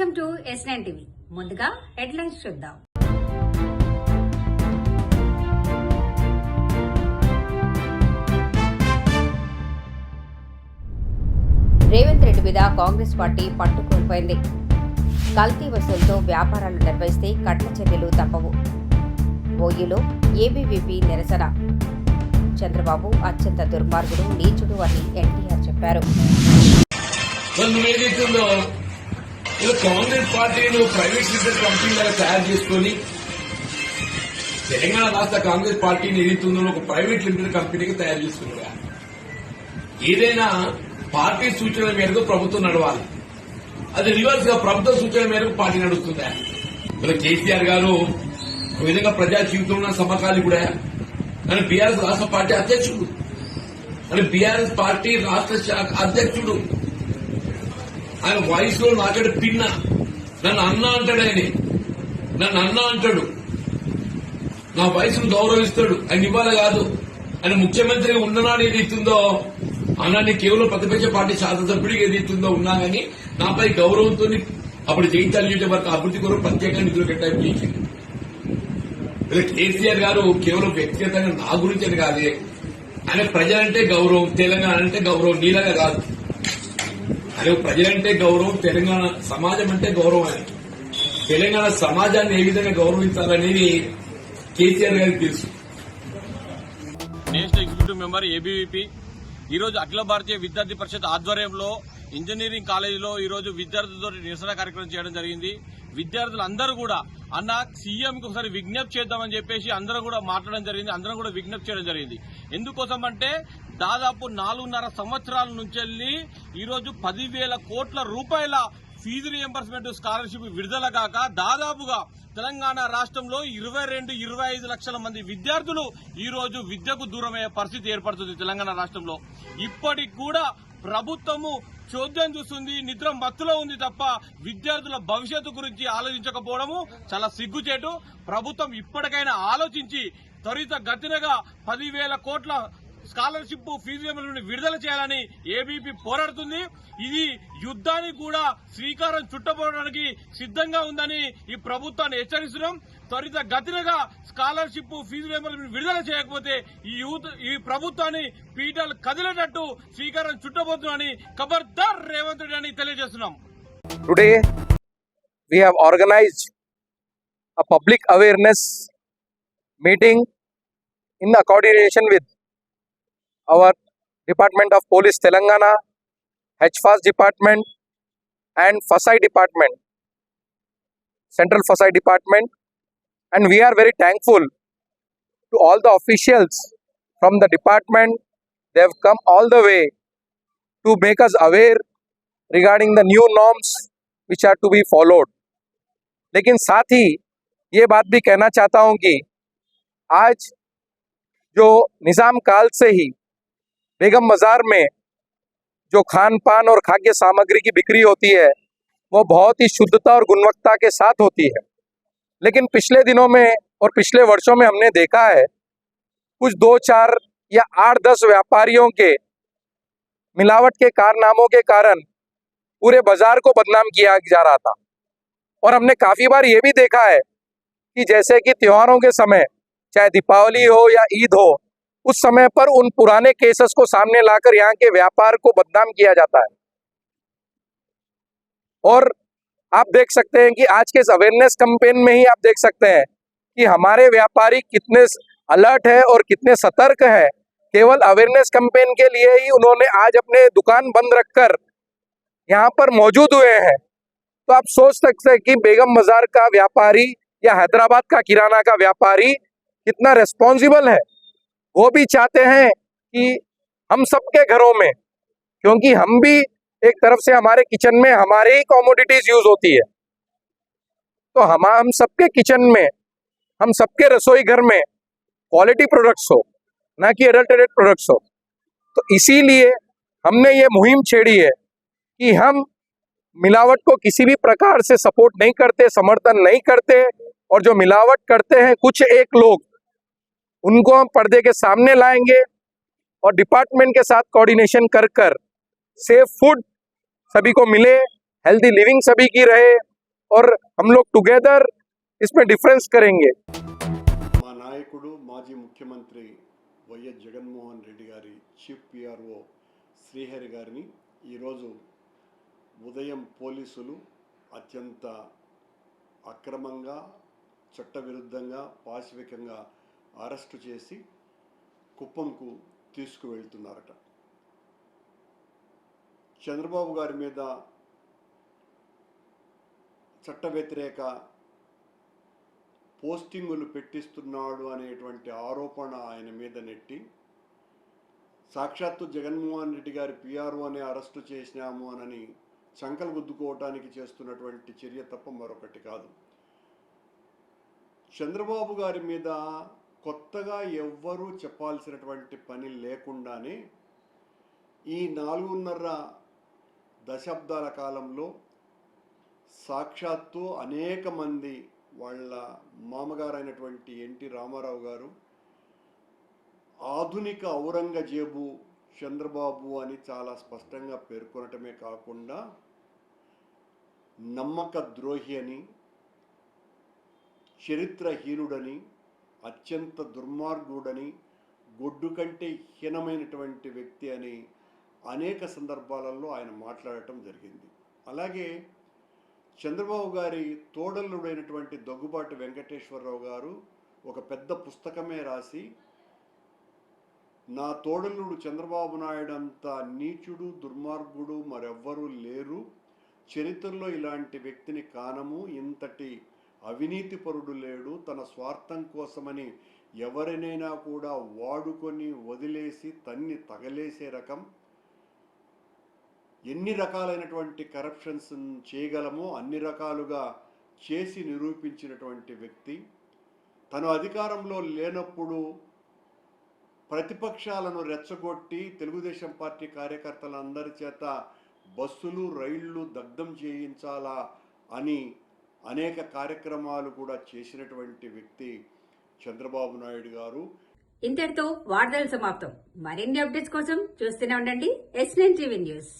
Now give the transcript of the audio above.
Welcome to S9 TV. ముందుగా headlines చూద్దాం. రేవంత్ రెడ్డి మీద కాంగ్రెస్ పార్టీ పట్టు కోల్పోయింది. కల్తీ వసూలుతో వ్యాపారాలు నిర్వహిస్తే కఠిన చర్యలు తప్పవు. ఓయూలో ఏబీవీపీ నిరసన. చంద్రబాబు అత్యంత దుర్మార్గుడు, నీచుడు అని ఎన్టీఆర్ చెప్పారు. కాంగ్రెస్ పార్టీను ప్రైవేట్ లిమిటెడ్ కంపెనీలుగా తయారు చేసుకుని తెలంగాణ రాష్ట్ర కాంగ్రెస్ పార్టీని ఏదైతుందో ఒక ప్రైవేట్ లిమిటెడ్ కంపెనీగా తయారు చేసుకున్నారు. ఏదైనా పార్టీ సూచనల మేరకు ప్రభుత్వం నడవాలి, అది రివర్స్ గా ప్రభుత్వ సూచనల మేరకు పార్టీ నడుస్తుందా? ఇలా కేసీఆర్ గారు ఒక విధంగా ప్రజా జీవితంలో సమకాలీకుడా, అని బీఆర్ఎస్ రాష్ట్ర పార్టీ అధ్యక్షుడు, అని బీఆర్ఎస్ పార్టీ రాష్ట్ర శాఖ అధ్యక్షుడు. ఆయన వాయిస్ లో నాకంటే పిన్న, నన్ను అన్న అంటాడు. నన్ను అన్న అంటాడు, నా వయసును గౌరవిస్తాడు. ఆయన ఇవ్వాల కాదు, ఆయన ముఖ్యమంత్రిగా ఉన్ననాడు ఏదైతుందో అన్నాన్ని కేవలం ప్రతిపక్ష పార్టీ శాసనసభ్యుడికి ఏదైతుందో ఉన్నా కానీ నాపై గౌరవంతో అప్పుడు జయించాలి నియోజకవర్గ అభివృద్ధి కొరకు ప్రత్యేకంగా నిధులు కేటాయింపు చేసింది. కేసీఆర్ గారు కేవలం వ్యక్తిగతంగా నా గురించి అని కాదే, ఆయన ప్రజలంటే గౌరవం, తెలంగాణ అంటే గౌరవం, నీలాగా కాదు. అదే ప్రజలంటే గౌరవం, తెలంగాణ సమాజం అంటే గౌరవం. అని తెలంగాణ సమాజాన్ని ఏ విధంగా గౌరవించాలనేది కేసీఆర్ గారికి తెలుసు. నేషనల్ ఎగ్జిక్యూటివ్ మెంబర్ ఏబీవీపీ ఈరోజు అఖిల భారతీయ విద్యార్థి పరిషత్ ఆధ్వర్యంలో ఇంజనీరింగ్ కాలేజీలో ఈరోజు విద్యార్థులతో నిరసన కార్యక్రమం చేయడం జరిగింది. విద్యార్థులందరూ కూడా అన్న సీఎంకి ఒకసారి విజ్ఞప్తి చేద్దామని చెప్పేసి అందరూ కూడా మాట్లాడడం జరిగింది. అందరం కూడా విజ్ఞప్తి చేయడం జరిగింది. ఎందుకోసం అంటే దాదాపు 4.5 సంవత్సరాల నుంచి ఈరోజు 10,000 కోట్ల రూపాయల ఫీజు రియంబర్స్మెంట్ స్కాలర్షిప్ విడుదల కాక దాదాపుగా తెలంగాణ రాష్ట్రంలో 22-25 లక్షల మంది విద్యార్థులు ఈ రోజు విద్యకు దూరమయ్యే పరిస్థితి ఏర్పడుతుంది. తెలంగాణ రాష్ట్రంలో ఇప్పటికి కూడా ప్రభుత్వము చోద్యం చూస్తుంది, నిద్ర మత్తులో ఉంది తప్ప విద్యార్థుల భవిష్యత్తు గురించి ఆలోచించకపోవడము చాలా సిగ్గుచేటు. ప్రభుత్వం ఇప్పటికైనా ఆలోచించి త్వరితగతినగా 10,000 కోట్ల స్కాలర్షిప్ ఫీజు రియంబర్స్మెంట్ విడుదల చేయాలని ఏబీపీ పోరాడుతుంది. ఇది యుద్ధానికి కూడా శ్రీకారం చుట్టబోవడానికి సిద్దంగా ఉందని ఈ ప్రభుత్వాన్ని హెచ్చరిస్తున్నాం. త్వరితగతినగా స్కాలర్షిప్ ఫీజు రియంబర్స్మెంట్ విడుదల చేయకపోతే ఈ ప్రభుత్వాన్ని పీఠాలు కదిలేటట్టు శ్రీకారం చుట్టబోతున్నామని ఖబర్దార్ రేవంత్ రెడ్డి అని తెలియజేస్తున్నాం. Today we have organized a public awareness meeting in coordination with our Department of Police Telangana, HFAS Department and FSI Department, Central FSI Department, and we are very thankful to all the officials from the department. They have come all the way to make us aware regarding the new norms which are to be followed. लेकिन साथ ही ये बात भी कहना चाहता हूँ कि आज जो निज़ाम काल से ही बेगम बाजार में जो खान पान और खाद्य सामग्री की बिक्री होती है वो बहुत ही शुद्धता और गुणवत्ता के साथ होती है। लेकिन पिछले दिनों में और पिछले वर्षों में हमने देखा है कुछ 2-4 या 8-10 व्यापारियों के मिलावट के कारनामों के कारण पूरे बाजार को बदनाम किया जा रहा था। और हमने काफी बार ये भी देखा है कि जैसे कि त्योहारों के समय, चाहे दीपावली हो या ईद हो, उस समय पर उन पुराने केसेस को सामने लाकर यहाँ के व्यापार को बदनाम किया जाता है। और आप देख सकते हैं कि आज के इस अवेयरनेस कैंपेन में ही आप देख सकते हैं कि हमारे व्यापारी कितने अलर्ट है और कितने सतर्क है। केवल अवेयरनेस कैंपेन के लिए ही उन्होंने आज अपने दुकान बंद रखकर यहाँ पर मौजूद हुए हैं। तो आप सोच सकते हैं कि बेगम बाजार का व्यापारी या हैदराबाद का किराना का व्यापारी कितना रेस्पॉन्सिबल है। वो भी चाहते हैं कि हम सबके घरों में, क्योंकि हम भी एक तरफ से हमारे किचन में हमारे ही कमोडिटीज यूज होती है, तो हम सबके किचन में, हम सबके रसोई घर में क्वालिटी प्रोडक्ट्स हो, ना कि एडल्टरेटेड प्रोडक्ट्स हो। तो इसीलिए हमने ये मुहिम छेड़ी है कि हम मिलावट को किसी भी प्रकार से सपोर्ट नहीं करते, समर्थन नहीं करते, और जो मिलावट करते हैं कुछ एक लोग, उनको हम पर्दे के सामने लाएंगे और डिपार्टमेंट के साथ कोऑर्डिनेशन कर सेफ फूड सभी को मिले, हेल्दी लिविंग सभी की रहे, और हम लोग टुगेदर इसमें डिफरेंस करेंगे। మా నాయకుడు మాజీ ముఖ్యమంత్రి వైఎస్ జగన్మోహన్ రెడ్డి గారి చీఫ్ పిఆర్ఓ శ్రీహరి గారిని ఈరోజు ఉదయం పోలీసులు అత్యంత అక్రమంగా చట్టవిరుద్ధంగా పాశవికంగా అరెస్టు చేసి కుప్పంకు తీసుకువెళ్తున్నారట. చంద్రబాబు గారి మీద చట్ట వ్యతిరేక పోస్టింగులు పెట్టిస్తున్నాడు అనేటువంటి ఆరోపణ ఆయన మీద నెట్టి సాక్షాత్తు జగన్మోహన్ రెడ్డి గారి పిఆర్ఓనే అరెస్టు చేసినాము అని చంకలు గుద్దుకోవటానికి చేస్తున్నటువంటి చర్య తప్ప మరొకటి కాదు. చంద్రబాబు గారి మీద కొత్తగా ఎవ్వరూ చెప్పాల్సినటువంటి పని లేకుండానే ఈ 4.5 దశాబ్దాల కాలంలో సాక్షాత్తు అనేక మంది వాళ్ళ మామగారైనటువంటి ఎన్టీ రామారావు గారు ఆధునిక ఔరంగజేబు చంద్రబాబు అని చాలా స్పష్టంగా పేర్కొనటమే కాకుండా నమ్మక ద్రోహి అని, చరిత్రహీనుడని, అత్యంత దుర్మార్గుడని, గొడ్డు కంటే హీనమైనటువంటి వ్యక్తి అని అనేక సందర్భాలలో ఆయన మాట్లాడటం జరిగింది. అలాగే చంద్రబాబు గారి తోడల్లుడైనటువంటి దగ్గుబాటి వెంకటేశ్వరరావు గారు ఒక పెద్ద పుస్తకమే రాసి, నా తోడల్లుడు చంద్రబాబు నాయుడు అంత నీచుడు దుర్మార్గుడు మరెవ్వరూ లేరు, చరిత్రలో ఇలాంటి వ్యక్తిని కానము, ఇంతటి అవినీతిపరుడు లేడు, తన స్వార్థం కోసమని ఎవరినైనా కూడా వాడుకొని వదిలేసి తన్ని తగలేసే రకం, ఎన్ని రకాలైనటువంటి కరప్షన్స్ చేయగలమో అన్ని రకాలుగా చేసి నిరూపించినటువంటి వ్యక్తి. తను అధికారంలో లేనప్పుడు ప్రతిపక్షాలను రెచ్చగొట్టి తెలుగుదేశం పార్టీ కార్యకర్తలందరి చేత బస్సులు రైళ్లు దగ్ధం చేయించాలా అని అనేక కార్యక్రమాలు కూడా చేసినటువంటి వ్యక్తి చంద్రబాబు నాయుడు గారు. ఇంతటితో వార్తలు సమాప్తం. మరిన్ని అప్డేట్స్ కోసం చూస్తూనే ఉండండి S9 టీవీ న్యూస్.